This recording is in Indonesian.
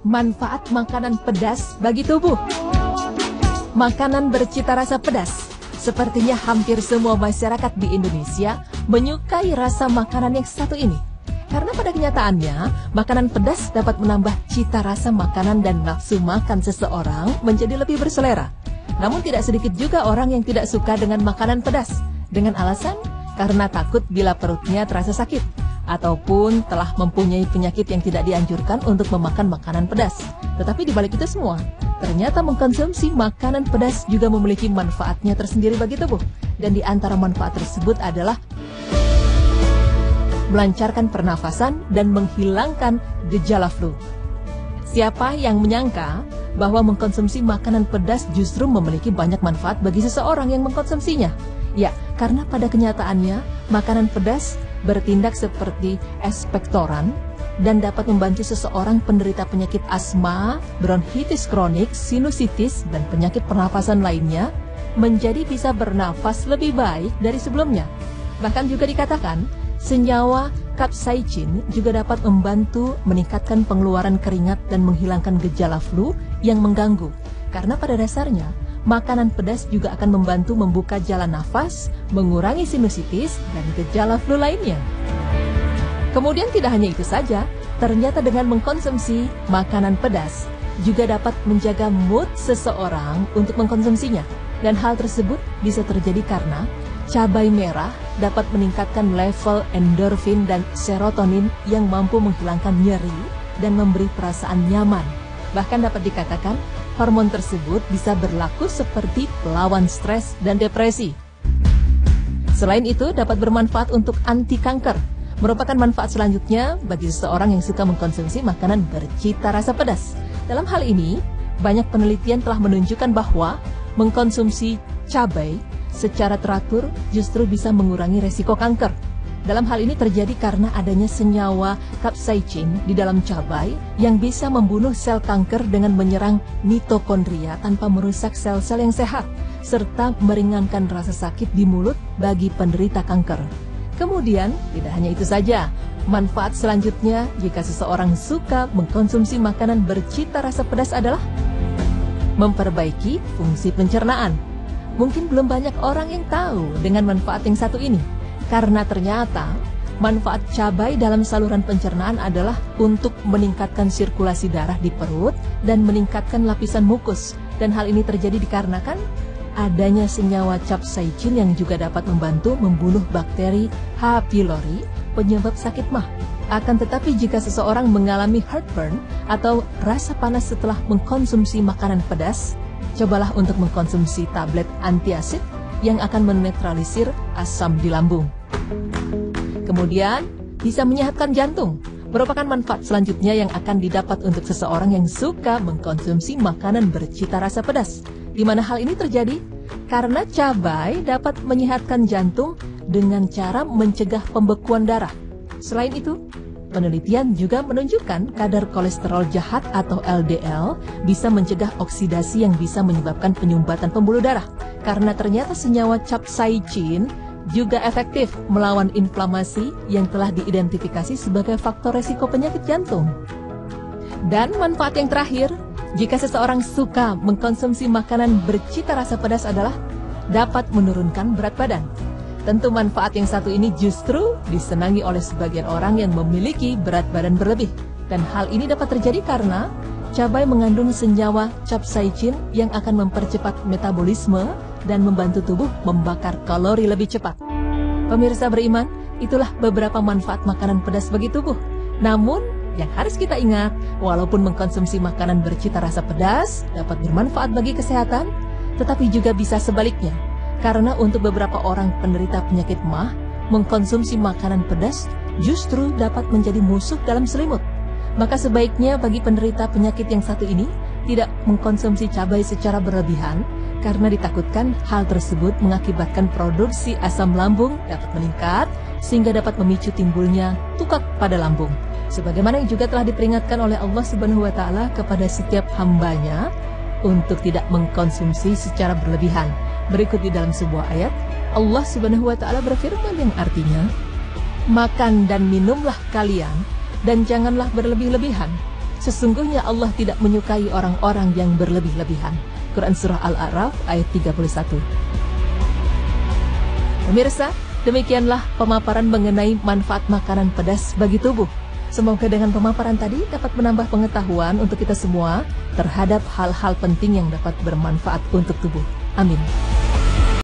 manfaat makanan pedas bagi tubuh. Makanan bercita rasa pedas. Sepertinya hampir semua masyarakat di Indonesia menyukai rasa makanan yang satu ini. Karena pada kenyataannya, makanan pedas dapat menambah cita rasa makanan dan nafsu makan seseorang menjadi lebih berselera. Namun tidak sedikit juga orang yang tidak suka dengan makanan pedas, dengan alasan karena takut bila perutnya terasa sakit, ataupun telah mempunyai penyakit yang tidak dianjurkan untuk memakan makanan pedas. Tetapi di balik itu semua, ternyata mengkonsumsi makanan pedas juga memiliki manfaatnya tersendiri bagi tubuh. Dan di antara manfaat tersebut adalah melancarkan pernafasan dan menghilangkan gejala flu. Siapa yang menyangka bahwa mengkonsumsi makanan pedas justru memiliki banyak manfaat bagi seseorang yang mengkonsumsinya? Ya, karena pada kenyataannya makanan pedas bertindak seperti ekspektoran dan dapat membantu seseorang penderita penyakit asma, bronkitis kronik, sinusitis, dan penyakit pernafasan lainnya menjadi bisa bernafas lebih baik dari sebelumnya. Bahkan juga dikatakan, senyawa capsaicin juga dapat membantu meningkatkan pengeluaran keringat dan menghilangkan gejala flu yang mengganggu. Karena pada dasarnya, makanan pedas juga akan membantu membuka jalan nafas, mengurangi sinusitis, dan gejala flu lainnya. Kemudian tidak hanya itu saja, ternyata dengan mengkonsumsi makanan pedas juga dapat menjaga mood seseorang untuk mengkonsumsinya. Dan hal tersebut bisa terjadi karena cabai merah dapat meningkatkan level endorfin dan serotonin yang mampu menghilangkan nyeri dan memberi perasaan nyaman. Bahkan dapat dikatakan, hormon tersebut bisa berlaku seperti pelawan stres dan depresi. Selain itu, dapat bermanfaat untuk anti kanker. Merupakan manfaat selanjutnya bagi seseorang yang suka mengkonsumsi makanan bercita rasa pedas. Dalam hal ini, banyak penelitian telah menunjukkan bahwa mengkonsumsi cabai secara teratur justru bisa mengurangi resiko kanker. Dalam hal ini terjadi karena adanya senyawa capsaicin di dalam cabai yang bisa membunuh sel kanker dengan menyerang mitokondria tanpa merusak sel-sel yang sehat, serta meringankan rasa sakit di mulut bagi penderita kanker. Kemudian, tidak hanya itu saja, manfaat selanjutnya jika seseorang suka mengkonsumsi makanan bercita rasa pedas adalah memperbaiki fungsi pencernaan. Mungkin belum banyak orang yang tahu dengan manfaat yang satu ini. Karena ternyata manfaat cabai dalam saluran pencernaan adalah untuk meningkatkan sirkulasi darah di perut dan meningkatkan lapisan mukus. Dan hal ini terjadi dikarenakan adanya senyawa capsaicin yang juga dapat membantu membunuh bakteri H. pylori, penyebab sakit mah. Akan tetapi jika seseorang mengalami heartburn atau rasa panas setelah mengkonsumsi makanan pedas, cobalah untuk mengkonsumsi tablet antiasid yang akan menetralisir asam di lambung. Kemudian, bisa menyehatkan jantung. Merupakan manfaat selanjutnya yang akan didapat untuk seseorang yang suka mengkonsumsi makanan bercita rasa pedas. Di mana hal ini terjadi? Karena cabai dapat menyehatkan jantung dengan cara mencegah pembekuan darah. Selain itu, penelitian juga menunjukkan kadar kolesterol jahat atau LDL bisa mencegah oksidasi yang bisa menyebabkan penyumbatan pembuluh darah. Karena ternyata senyawa capsaicin juga efektif melawan inflamasi yang telah diidentifikasi sebagai faktor resiko penyakit jantung. Dan manfaat yang terakhir, jika seseorang suka mengkonsumsi makanan bercita rasa pedas adalah dapat menurunkan berat badan. Tentu manfaat yang satu ini justru disenangi oleh sebagian orang yang memiliki berat badan berlebih. Dan hal ini dapat terjadi karena cabai mengandung senyawa capsaicin yang akan mempercepat metabolisme dan membantu tubuh membakar kalori lebih cepat. Pemirsa beriman, itulah beberapa manfaat makanan pedas bagi tubuh. Namun, yang harus kita ingat, walaupun mengkonsumsi makanan bercita rasa pedas dapat bermanfaat bagi kesehatan, tetapi juga bisa sebaliknya. Karena untuk beberapa orang penderita penyakit MAH, mengkonsumsi makanan pedas justru dapat menjadi musuh dalam selimut. Maka sebaiknya bagi penderita penyakit yang satu ini, tidak mengkonsumsi cabai secara berlebihan, karena ditakutkan hal tersebut mengakibatkan produksi asam lambung dapat meningkat, sehingga dapat memicu timbulnya tukak pada lambung. Sebagaimana yang juga telah diperingatkan oleh Allah Subhanahu wa Ta'ala kepada setiap hambanya untuk tidak mengkonsumsi secara berlebihan. Berikut di dalam sebuah ayat, Allah Subhanahu wa Ta'ala berfirman yang artinya, "Makan dan minumlah kalian, dan janganlah berlebih-lebihan, Sesungguhnya Allah tidak menyukai orang-orang yang berlebih-lebihan. Quran Surah Al-A'raf ayat 31. Pemirsa, demikianlah pemaparan mengenai manfaat makanan pedas bagi tubuh. Semoga dengan pemaparan tadi dapat menambah pengetahuan untuk kita semua terhadap hal-hal penting yang dapat bermanfaat untuk tubuh. Amin.